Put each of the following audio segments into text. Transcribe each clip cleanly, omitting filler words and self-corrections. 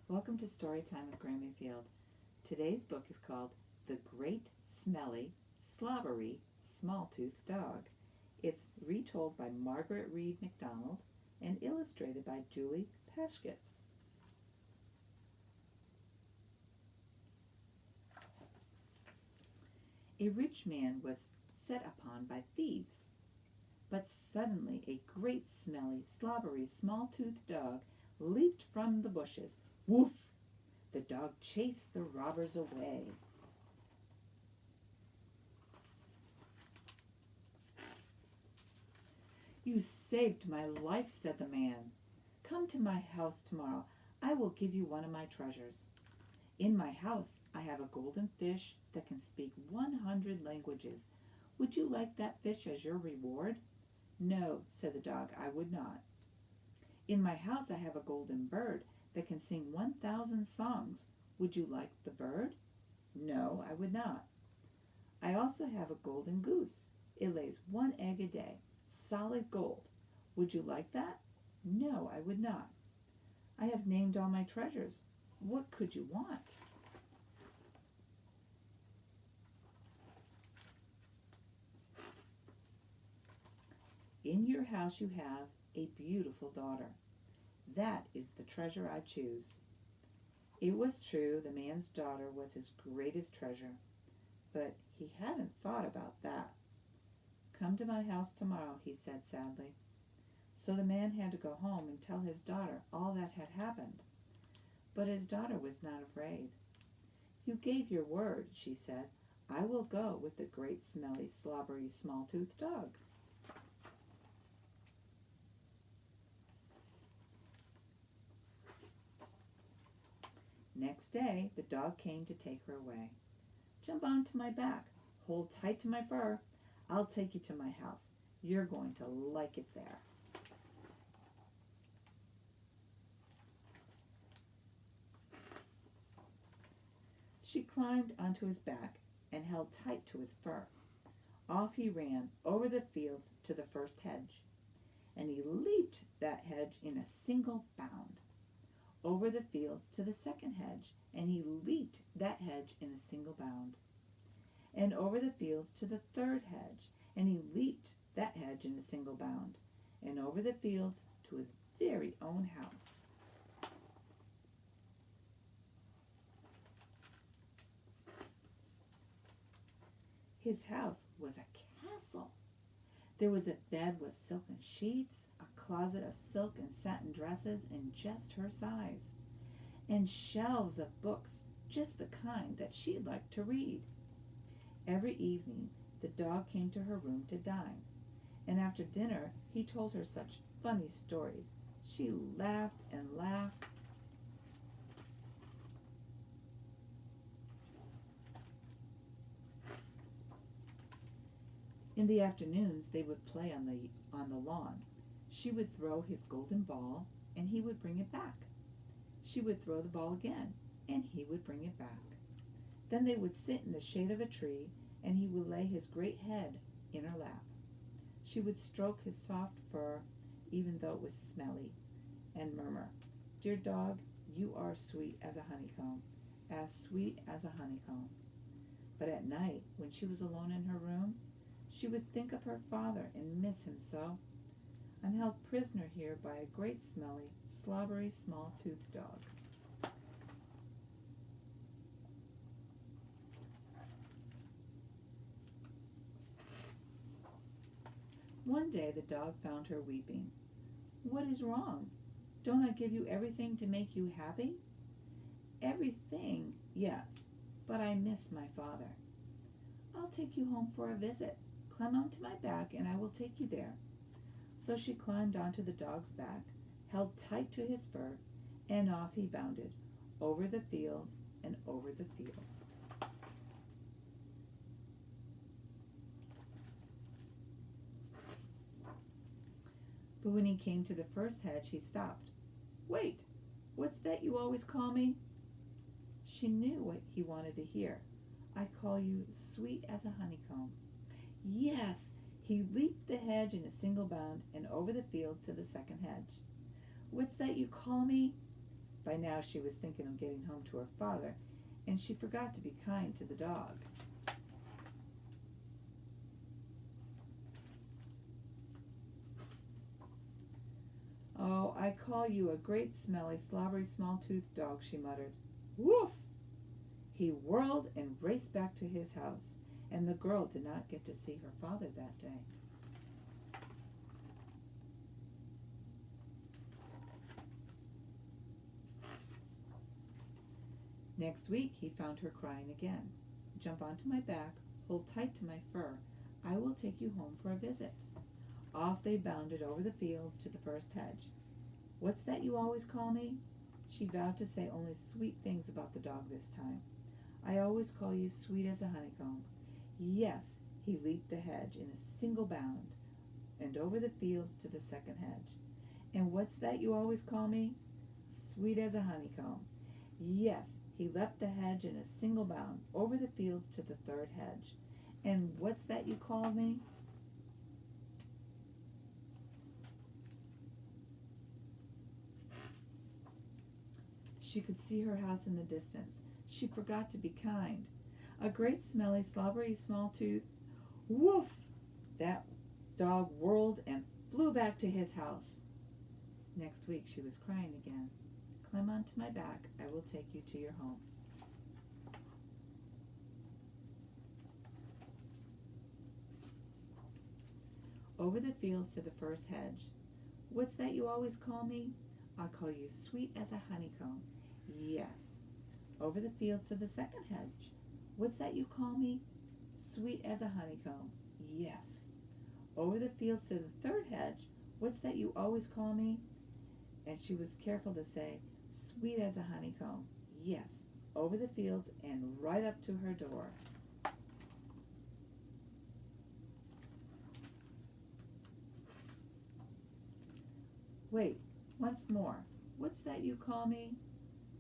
Welcome to Storytime with Grammy. Today's book is called The Great Smelly, Slobbery, Small-Toothed Dog. It's retold by Margaret MacDonald and illustrated by Julie Paschkis. A rich man was set upon by thieves, but suddenly a great smelly, slobbery, small-toothed dog leaped from the bushes. Woof! The dog chased the robbers away. "You saved my life," said the man. "Come to my house tomorrow. I will give you one of my treasures. In my house I have a golden fish that can speak 100 languages. Would you like that fish as your reward?" "No," said the dog, "I would not." "In my house I have a golden bird that can sing 1,000 songs. Would you like the bird?" "No, I would not." "I also have a golden goose. It lays 1 egg a day, solid gold. Would you like that?" "No, I would not." "I have named all my treasures. What could you want?" "In your house you have a beautiful daughter. That is the treasure I choose." It was true, the man's daughter was his greatest treasure, but he hadn't thought about that. "Come to my house tomorrow," he said sadly. So the man had to go home and tell his daughter all that had happened. But his daughter was not afraid. "You gave your word," she said. "I will go with the great smelly, slobbery, small-toothed dog." Next day the dog came to take her away. "Jump onto my back. Hold tight to my fur. I'll take you to my house. You're going to like it there." She climbed onto his back and held tight to his fur. Off he ran over the fields to the first hedge, and he leaped that hedge in a single bound. Over the fields to the second hedge, and he leaped that hedge in a single bound. And over the fields to the third hedge, and he leaped that hedge in a single bound. And over the fields to his very own house. His house was a castle. There was a bed with silken sheets, a closet of silk and satin dresses in just her size, and shelves of books just the kind that she'd like to read. Every evening the dog came to her room to dine, and after dinner he told her such funny stories. She laughed and laughed. In the afternoons they would play on the lawn. She would throw his golden ball, and he would bring it back. She would throw the ball again, and he would bring it back. Then they would sit in the shade of a tree, and he would lay his great head in her lap. She would stroke his soft fur, even though it was smelly, and murmur, "Dear dog, you are sweet as a honeycomb, as sweet as a honeycomb." But at night, when she was alone in her room, she would think of her father and miss him so. "I'm held prisoner here by a great smelly, slobbery, small-toothed dog." One day the dog found her weeping. "What is wrong? Don't I give you everything to make you happy?" "Everything, yes, but I miss my father." "I'll take you home for a visit. Climb onto my back and I will take you there." So she climbed onto the dog's back, held tight to his fur, and off he bounded, over the fields and over the fields. But when he came to the first hedge, he stopped. "Wait, what's that you always call me?" She knew what he wanted to hear. "I call you sweet as a honeycomb." Yes! He leaped the hedge in a single bound and over the fields to the second hedge. "What's that you call me?" By now she was thinking of getting home to her father, and she forgot to be kind to the dog. "Oh, I call you a great smelly, slobbery, small-toothed dog," she muttered. "Woof!" He whirled and raced back to his house, and the girl did not get to see her father that day. Next week he found her crying again. "Jump onto my back, hold tight to my fur. I will take you home for a visit." Off they bounded over the fields to the first hedge. "What's that you always call me?" She vowed to say only sweet things about the dog this time. "I always call you sweet as a honeycomb." Yes, he leaped the hedge in a single bound, and over the fields to the second hedge. "And what's that you always call me?" "Sweet as a honeycomb." Yes, he leapt the hedge in a single bound, over the fields to the third hedge. "And what's that you call me?" She could see her house in the distance. She forgot to be kind. A great smelly, slobbery, small tooth. Woof! That dog whirled and flew back to his house. Next week she was crying again. "Climb onto my back. I will take you to your home." Over the fields to the first hedge. "What's that you always call me?" "I call you sweet as a honeycomb." Yes. Over the fields to the second hedge. "What's that you call me?" "Sweet as a honeycomb." Yes. Over the fields to the third hedge. "What's that you always call me?" And she was careful to say, "Sweet as a honeycomb." Yes. Over the fields and right up to her door. "Wait, once more. What's that you call me?"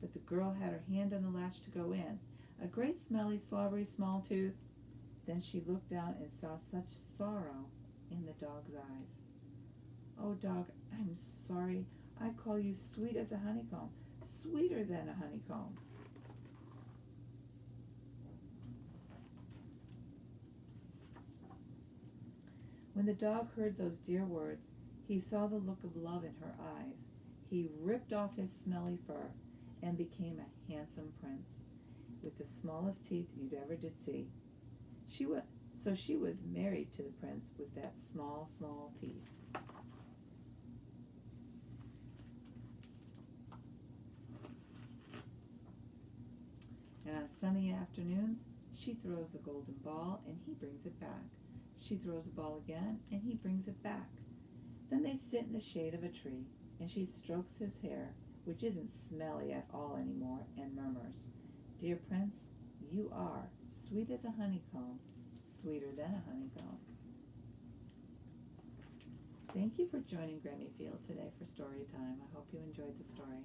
But the girl had her hand on the latch to go in. "A great smelly, slobbery, small tooth." Then she looked down and saw such sorrow in the dog's eyes. "Oh, dog, I'm sorry. I call you sweet as a honeycomb, sweeter than a honeycomb." When the dog heard those dear words, he saw the look of love in her eyes. He ripped off his smelly fur and became a handsome prince, with the smallest teeth you'd ever did see. So she was married to the prince with that small, small teeth. And on sunny afternoons, she throws the golden ball and he brings it back. She throws the ball again and he brings it back. Then they sit in the shade of a tree, and she strokes his hair, which isn't smelly at all anymore, and murmurs, "Dear prince, you are sweet as a honeycomb, sweeter than a honeycomb." Thank you for joining Grammy Field today for story time. I hope you enjoyed the story.